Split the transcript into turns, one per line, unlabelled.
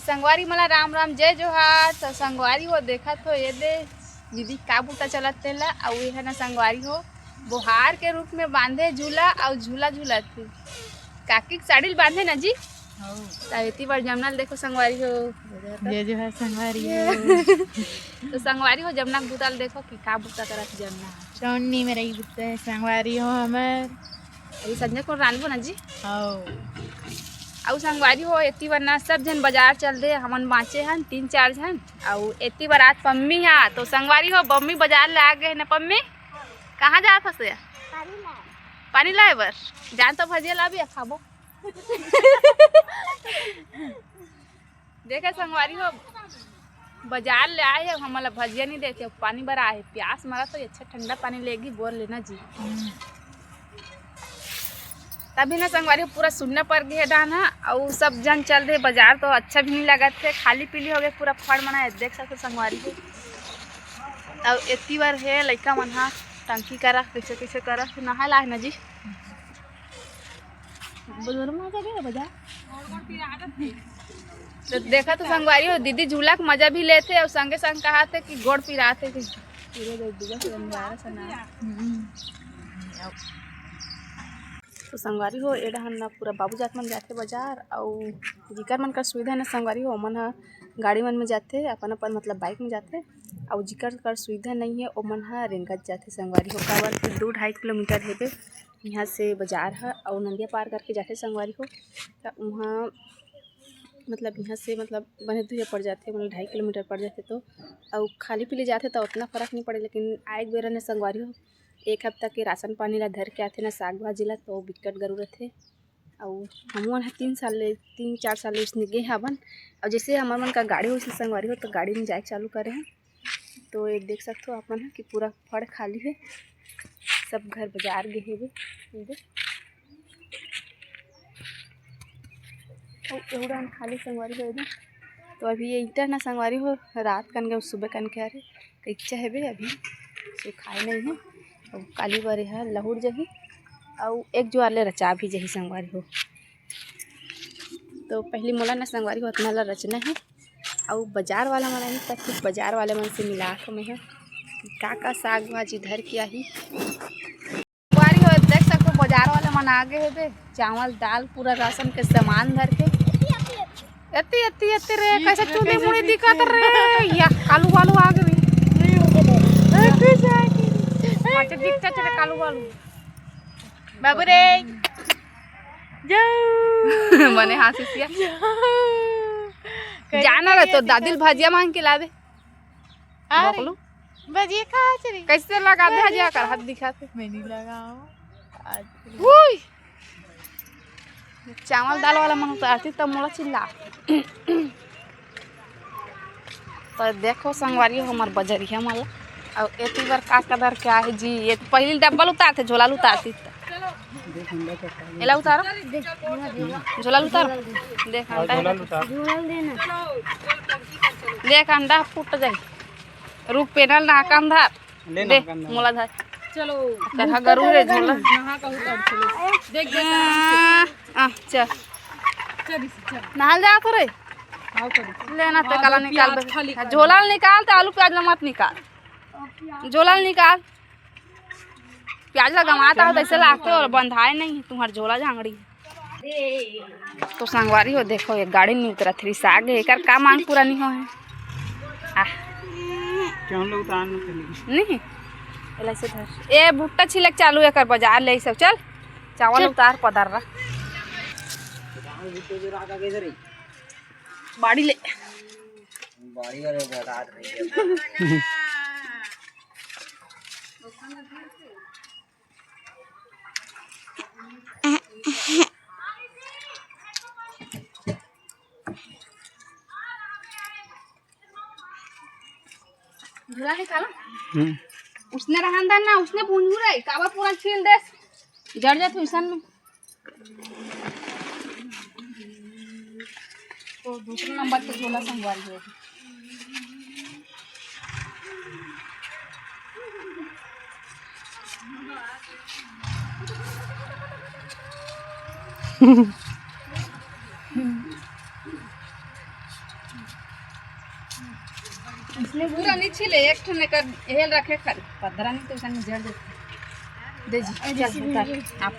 संगवारी मला राम राम जय जोहार। तो संगवारी हो देखा तो ये दे दीदी का बूटा चलत तेला और ये है ना संगवारी हो बुहार के रूप में बांधे झूला और झूला झूला थे काकी साड़ी बांधे ना जी। इतनी बार जमना देखो संगवारी हो
जय जोहार संगवारी हो।
तो संगवारी हो जमना बूटा देखो कि का बूटा करत जमना
चौनी में रही बुते संगवारी हो हमार
अभी संजय को रानबो ना जी।
हो
और संगवारी हो इतनी बार ना सब जन बाजार चल दे हमन बाँचे हन 3-4 जन और इतनी बार आज पम्मी है तो संगवारी हो बम्मी बाजार ले आ गए ना पम्मी कहाँ जा फंसे पानी लाए बर जान तो भजिया ला भी खाबो देखे संगवारी हो बाजार ले आए है हमारा भजिया नहीं देते पानी भरा है प्यास मारा तो अच्छा ठंडा पानी लेगी बोल लेना जी। तभी ना संगवारी पूरा सुनना पड़ गया डाना और सब जन चल रहे बाजार तो अच्छा भी नहीं लगा थे खाली पीली हो गए पूरा फड़ मना देख सकते संगवारी हो। और इतनी बार है लड़का मन हा टंकी करा कैसे कैसे करा नहा ला है ना जी बाजार तो देखा तो संगवारी हो दीदी झूला का मजा भी लेते और संगे संग कहा थे कि गोड़ पिरा थे तो संगवारी हो एडा हम ना पूरा बाबू जात मन जाते बाजार और जिकर मन का सुविधा है ना संगवारी हो मन हा गाड़ी मन में जाते अपन अपन मतलब बाइक में जाते और जिकर कर सुविधा नहीं है ओ मन हा रेंगत जाते संगवारी हो काबर 2-2.5 किलोमीटर हेबे यहाँ से बाजार है और नंदिया पार करके जाते संगवारी हो तो वहाँ मतलब यहाँ से मतलब बने दूर पड़ जाते मतलब 2.5 किलोमीटर पड़ जाते तो और खाली पीली जाते तो उतना फ़र्क नहीं पड़े लेकिन आए बेरा ने संगवारी हो 1 हफ्ता के राशन पानी ला धर के आते ना साग भाजी ला तो बिकट जरूरत है और हम 3-4 साल उसने गए हवन और जैसे हमारे मन का गाड़ी हो संगवारी हो तो गाड़ी में जाए चालू करे हैं तो ये देख सकते हो अपन कि पूरा फड़ खाली है सब घर बाजार गए है एवढा खाली संगवारी हो इधर तो अभी ये ईटा ना संगवारी हो रात कन गए सुबह कन के आ रहे इच्छा है बे अभी सो खाए नहीं है और काली बारे है लहुड़ जही और एक जो आले रचा भी जही संगवारी हो तो पहली मोला ना संगवारी हो उतना ला रचना है और बाजार वाला मन नहीं तक कुछ बाजार वाले मन से मिला के मैं है का साग भाजी धर के आई संगवारी हो देख सकते बाजार वाले मन आगे है बे चावल दाल पूरा राशन के सामान धर के एत्ती रे कैसे चूड़ी मुड़ी दिखत रे या कालू वालू आ गए माचे दिखत रे कालू वालू
बाबू रे जाओ
मने हासिसिया जाना रे तो दादिल भजिया मांग के ला दे
अरे भजिया कहाँ से रे
कैसे लगा दे हजिया कर हाथ दिखाते
मैं नहीं लगाओ
उई चावल दाल वाला मन तो आती तब मोला चिल्ला तो देखो संगवारी हो हमार बजरिया माला और एती बार का कदर क्या है जी ये पहली डब्बल उतारते झोला उतारती एला उतारो झोला उतारो देख अंडा देख अंडा फूट जाए रुक पेनल ना काम धार दे मोला धार चलो कहा गरू रे झोला नहा का उतार चलो देख चल नहाल जा तो रे लेना तो काला निकाल झोला निकाल तो आलू प्याज मत निकाल झोला निकाल प्याज का गमाता हो ऐसे लागते और बंधाए नहीं तुम्हार झोला झांगड़ी तो संगवारी हो देखो ये गाड़ी नहीं उतरा थी साग है एक का मांग पूरा नहीं हो है
क्यों लोग उतार
नहीं ऐसे धर ए भुट्टा छिलक चालू है कर बाजार ले सब चल चावल उतार पदार रहा बाड़ी ले
बाड़ी वाले बता रही
झोला निकालो उसने रहंदा ना उसने पूंजू रे काबा पूरा छील दे जड़ जात हुसन में तो दूसरा नंबर पे झोला संगवारी हो इसने पूरा नहीं छिले एक ठने कर हेल रखे खाली 15 नहीं तो सन जड़ दे जी चल उतार आप